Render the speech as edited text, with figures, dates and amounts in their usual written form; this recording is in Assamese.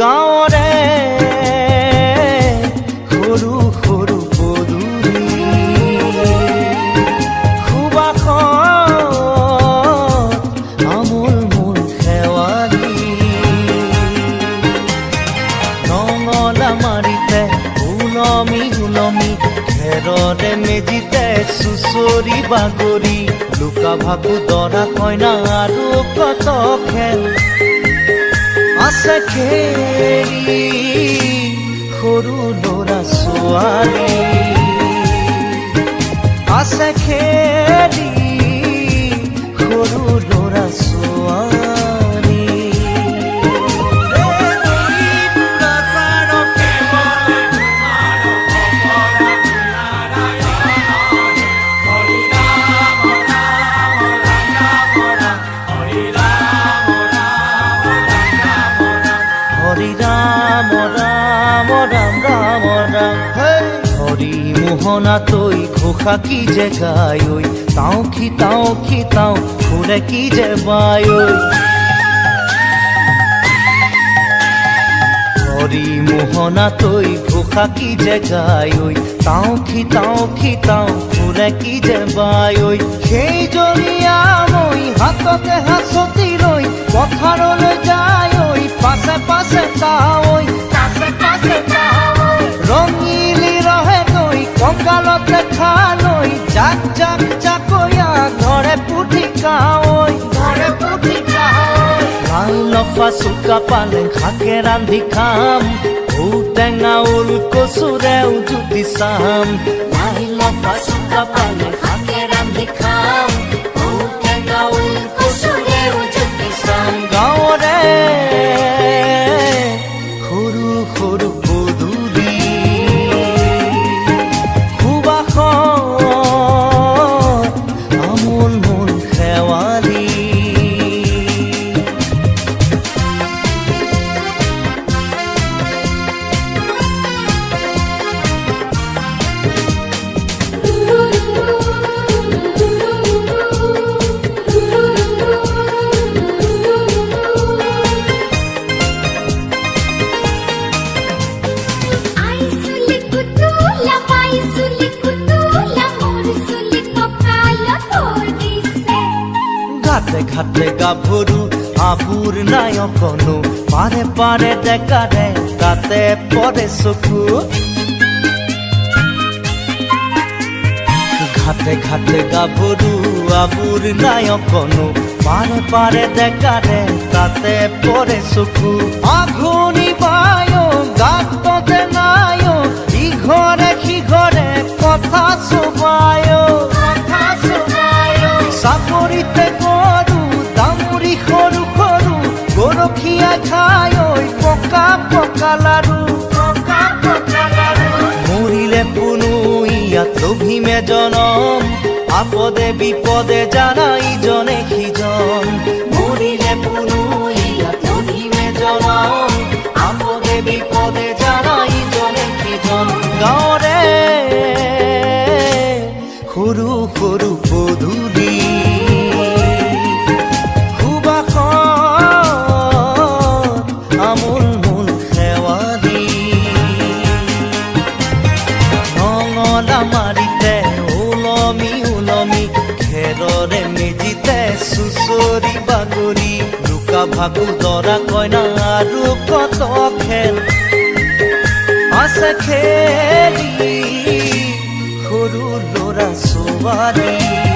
গাঁৱৰে সৰু সৰু পদূলি সুবাসত আমোল মোল শেৱালি নঙলা মাৰিতে ওলমি ওলমি খেৰৰে মেজিতে চুচৰি বাগৰি লুকা ভাকু দৰা কইনা আৰু কত খেল আছে খেলি সৰু ল'ৰা ছোৱালী আছে খেলি সৰু ল'ৰা ছোৱালী হৰি ৰাম ৰাম ৰাম ৰাম ৰাম হৰি মোহনা তৈ ঘোষা কি যে গায় তাও খি তাও ঘুরে কি যে বায় হরি মোহনা তৈ ঘোষা কি যে গায় তাও খি তাও ঘুরে কি যে বায় সেই জৰিয়া মই হাততে হাঁচতি লৈ পথাৰলৈ যায় পাছে পাছে তাৱৈ ৰঙিলি ৰহে তৈ কঁকালতে খালৈ জাক জাক জাকৈয়া ঘৰে পুঠি কাৱৈ লাই লফা চুকা পালেং শাকে ৰান্ধি খাম ঔটেঙা ওল কচুৰেও জুতি চাম লাই লফা চুকা পালেং শাকে ৰান্ধি খাম ঔটেঙা ওল কচুৰেও জুতি চাম গাঁৱৰে সৰু সৰু পদূলি সুবাসত আমোল মোল শেৱালি ঘাটে ঘাটে গাভৰু আবুৰ নাই অকণো পাৰে পাৰে ডেকাৰে তাতে পৰে চকু ঘাটে ঘাটে গাভৰু আবুৰ নাই অকণো পাৰে পাৰে ডেকাৰে তাতে পৰে চকু আঘোণি বায় গাততে নাই ইঘৰে সিঘৰে কথা চবায় চাপৰিতে গৰু দামুৰি সৰু সৰু গৰখীয়া খাই পকা পকা লাৰু মৰিলে পুনু ইয়াত লভিমে জনম আপদে বিপদে জানা ইজনে সিজন মৰিলে পুনু ইয়াত লভিমে জনম আপদে বিপদে জানা ইজনে সিজন গাঁৱৰে সৰু সৰু পদূলি আমোল মোল শেৱালি নঙলা মাৰিতে ওলমি ওলমি খেৰৰে মেজিতে চুচৰি বাগৰি লুকা ভাকু দৰা কইনা আৰু কত খেল আছে খেলি সৰু ল'ৰা ছোৱালী